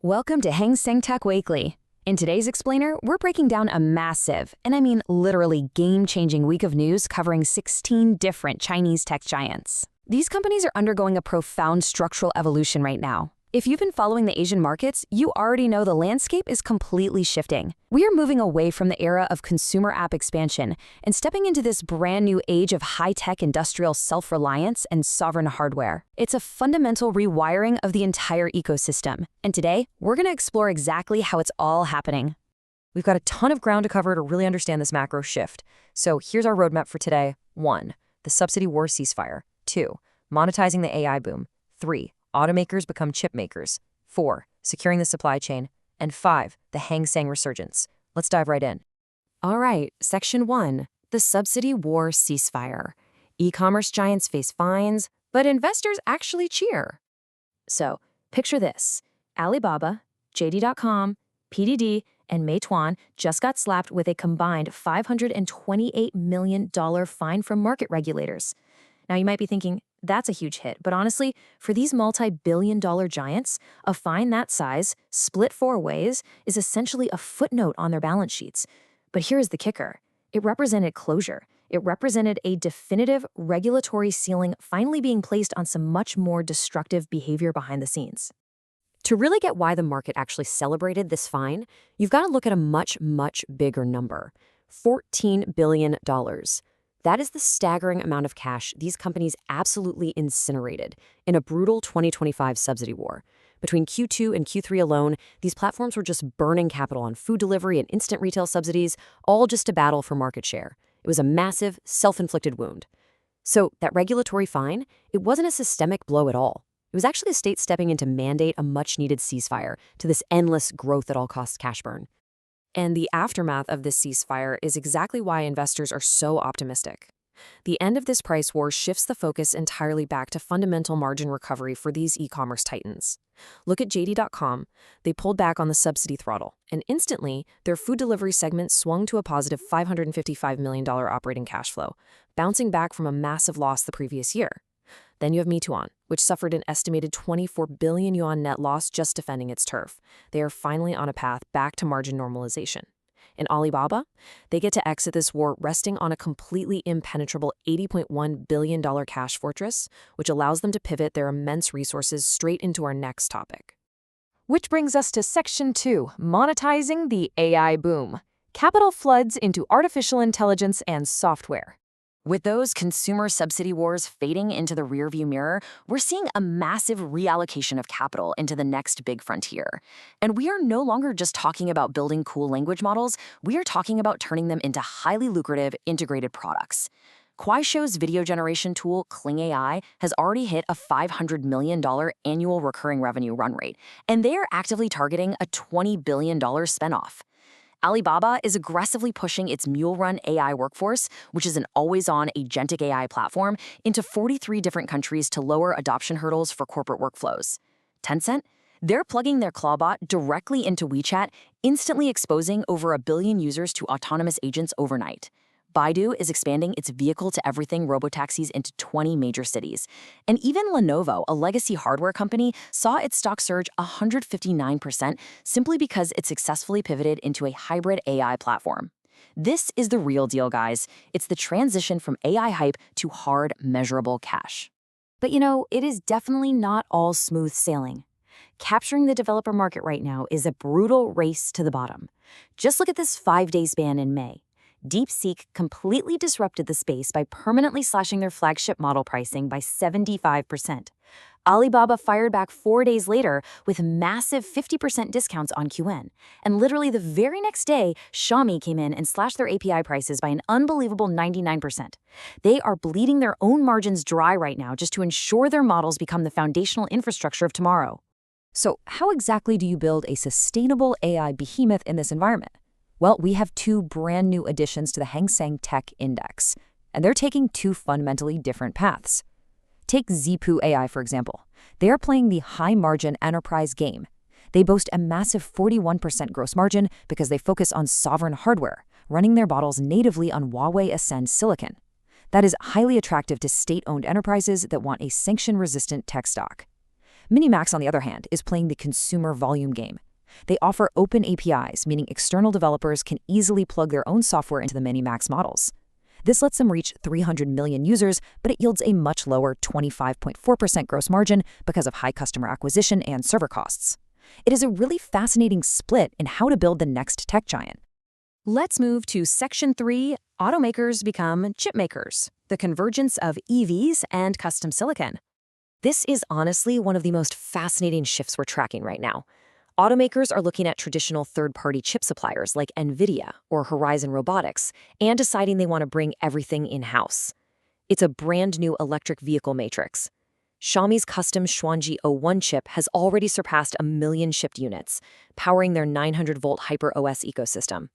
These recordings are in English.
Welcome to Seng Tech Weekly. In today's explainer, we're breaking down a massive, and I mean literally game-changing week of news covering 16 different Chinese tech giants. These companies are undergoing a profound structural evolution right now. If you've been following the Asian markets, you already know the landscape is completely shifting. We are moving away from the era of consumer app expansion and stepping into this brand new age of high-tech industrial self-reliance and sovereign hardware. It's a fundamental rewiring of the entire ecosystem. And today, we're going to explore exactly how it's all happening. We've got a ton of ground to cover to really understand this macro shift. So here's our roadmap for today. 1. The subsidy war ceasefire. 2. Monetizing the AI boom. 3. Automakers become chip makers. 4. Securing the supply chain. And 5. The Hang Seng resurgence. Let's dive right in. All right, Section 1. The subsidy war ceasefire. E-commerce giants face fines, but investors actually cheer. So, picture this. Alibaba, JD.com, PDD, and Meituan just got slapped with a combined $528 million fine from market regulators. Now, you might be thinking, that's a huge hit, but honestly, for these multi-billion-dollar giants, a fine that size, split 4 ways, is essentially a footnote on their balance sheets. But here's the kicker. It represented closure. It represented a definitive regulatory ceiling finally being placed on some much more destructive behavior behind the scenes. To really get why the market actually celebrated this fine, you've got to look at a much, much bigger number. $14 billion. That is the staggering amount of cash these companies absolutely incinerated in a brutal 2025 subsidy war. Between Q2 and Q3 alone, these platforms were just burning capital on food delivery and instant retail subsidies, all just to battle for market share. It was a massive, self-inflicted wound. So that regulatory fine, it wasn't a systemic blow at all. It was actually the state stepping in to mandate a much-needed ceasefire to this endless growth-at-all-costs cash burn. And the aftermath of this ceasefire is exactly why investors are so optimistic. The end of this price war shifts the focus entirely back to fundamental margin recovery for these e-commerce titans. Look at JD.com. They pulled back on the subsidy throttle, and instantly, their food delivery segment swung to a positive $555 million operating cash flow, bouncing back from a massive loss the previous year. Then you have Meituan, which suffered an estimated 24 billion yuan net loss just defending its turf. They are finally on a path back to margin normalization. In Alibaba, they get to exit this war resting on a completely impenetrable $80.1 billion cash fortress, which allows them to pivot their immense resources straight into our next topic. Which brings us to Section 2, monetizing the AI boom. Capital floods into artificial intelligence and software. With those consumer subsidy wars fading into the rearview mirror, we're seeing a massive reallocation of capital into the next big frontier. And we are no longer just talking about building cool language models, we are talking about turning them into highly lucrative integrated products. Kuaishou's video generation tool, Kling AI, has already hit a $500 million annual recurring revenue run rate, and they are actively targeting a $20 billion spinoff. Alibaba is aggressively pushing its Mule-run AI workforce, which is an always-on agentic AI platform, into 43 different countries to lower adoption hurdles for corporate workflows. Tencent? They're plugging their Clawbot directly into WeChat, instantly exposing over 1 billion users to autonomous agents overnight. Baidu is expanding its vehicle-to-everything robotaxis into 20 major cities. And even Lenovo, a legacy hardware company, saw its stock surge 159% simply because it successfully pivoted into a hybrid AI platform. This is the real deal, guys. It's the transition from AI hype to hard, measurable cash. But it is definitely not all smooth sailing. Capturing the developer market right now is a brutal race to the bottom. Just look at this 5-day span in May. DeepSeek completely disrupted the space by permanently slashing their flagship model pricing by 75%. Alibaba fired back 4 days later with massive 50% discounts on QN. And literally the very next day, Xiaomi came in and slashed their API prices by an unbelievable 99%. They are bleeding their own margins dry right now just to ensure their models become the foundational infrastructure of tomorrow. So how exactly do you build a sustainable AI behemoth in this environment? Well, we have 2 brand new additions to the Hang Seng Tech Index, and they're taking 2 fundamentally different paths. Take Zhipu AI, for example. They are playing the high-margin enterprise game. They boast a massive 41% gross margin because they focus on sovereign hardware, running their models natively on Huawei Ascend silicon. That is highly attractive to state-owned enterprises that want a sanction-resistant tech stock. Minimax, on the other hand, is playing the consumer volume game. They offer open APIs, meaning external developers can easily plug their own software into the Minimax models. This lets them reach 300 million users, but it yields a much lower 25.4% gross margin because of high customer acquisition and server costs. It is a really fascinating split in how to build the next tech giant. Let's move to Section 3, automakers become chip makers, the convergence of EVs and custom silicon. This is honestly one of the most fascinating shifts we're tracking right now. Automakers are looking at traditional third-party chip suppliers like NVIDIA or Horizon Robotics and deciding they want to bring everything in-house. It's a brand new electric vehicle matrix. Xiaomi's custom Xuanji 01 chip has already surpassed 1 million shipped units, powering their 900-volt HyperOS ecosystem.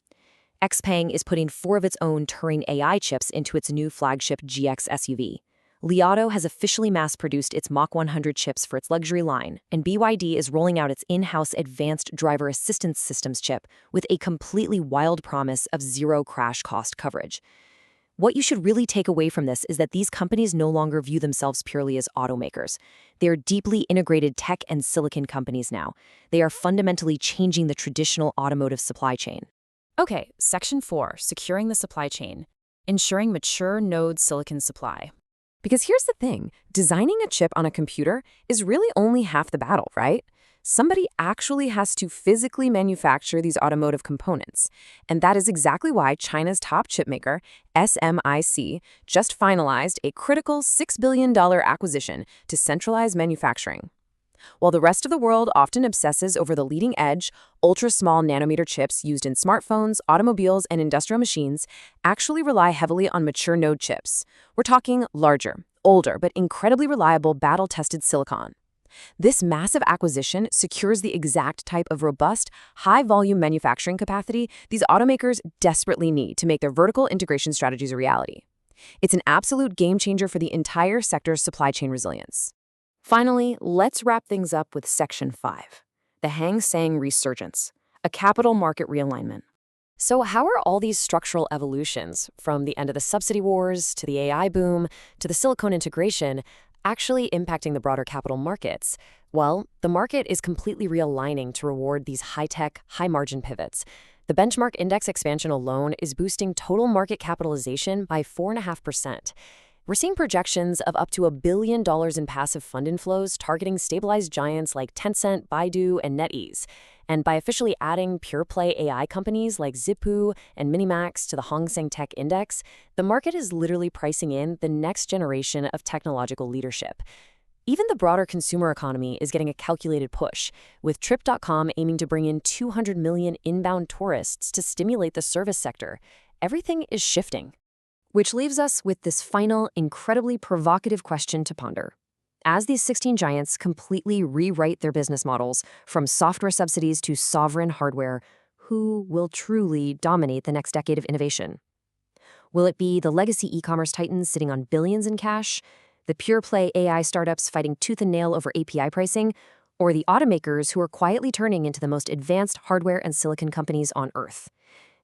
XPeng is putting 4 of its own Turing AI chips into its new flagship GX SUV. Li Auto has officially mass-produced its Mach 100 chips for its luxury line, and BYD is rolling out its in-house advanced driver assistance systems chip with a completely wild promise of zero crash cost coverage. What you should really take away from this is that these companies no longer view themselves purely as automakers. They are deeply integrated tech and silicon companies now. They are fundamentally changing the traditional automotive supply chain. Okay, Section 4, securing the supply chain, ensuring mature node silicon supply. Because here's the thing, designing a chip on a computer is really only half the battle, right? Somebody actually has to physically manufacture these automotive components. And that is exactly why China's top chipmaker, SMIC, just finalized a critical $6 billion acquisition to centralize manufacturing. While the rest of the world often obsesses over the leading-edge, ultra-small nanometer chips used in smartphones, automobiles, and industrial machines, actually rely heavily on mature node chips. We're talking larger, older, but incredibly reliable battle-tested silicon. This massive acquisition secures the exact type of robust, high-volume manufacturing capacity these automakers desperately need to make their vertical integration strategies a reality. It's an absolute game-changer for the entire sector's supply chain resilience. Finally, let's wrap things up with Section 5, the Hang Seng resurgence, a capital market realignment. So how are all these structural evolutions, from the end of the subsidy wars to the AI boom to the silicon integration, actually impacting the broader capital markets? Well, the market is completely realigning to reward these high-tech, high-margin pivots. The benchmark index expansion alone is boosting total market capitalization by 4.5%. We're seeing projections of up to $1 billion in passive fund inflows targeting stabilized giants like Tencent, Baidu, and NetEase. And by officially adding pure-play AI companies like Zippo and Minimax to the Hang Seng Tech Index, the market is literally pricing in the next generation of technological leadership. Even the broader consumer economy is getting a calculated push, with Trip.com aiming to bring in 200 million inbound tourists to stimulate the service sector. Everything is shifting. Which leaves us with this final, incredibly provocative question to ponder. As these 16 giants completely rewrite their business models, from software subsidies to sovereign hardware, who will truly dominate the next decade of innovation? Will it be the legacy e-commerce titans sitting on billions in cash, the pure-play AI startups fighting tooth and nail over API pricing, or the automakers who are quietly turning into the most advanced hardware and silicon companies on Earth?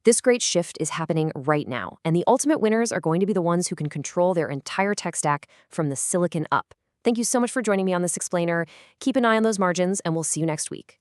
This great shift is happening right now, and the ultimate winners are going to be the ones who can control their entire tech stack from the silicon up. Thank you so much for joining me on this explainer. Keep an eye on those margins, and we'll see you next week.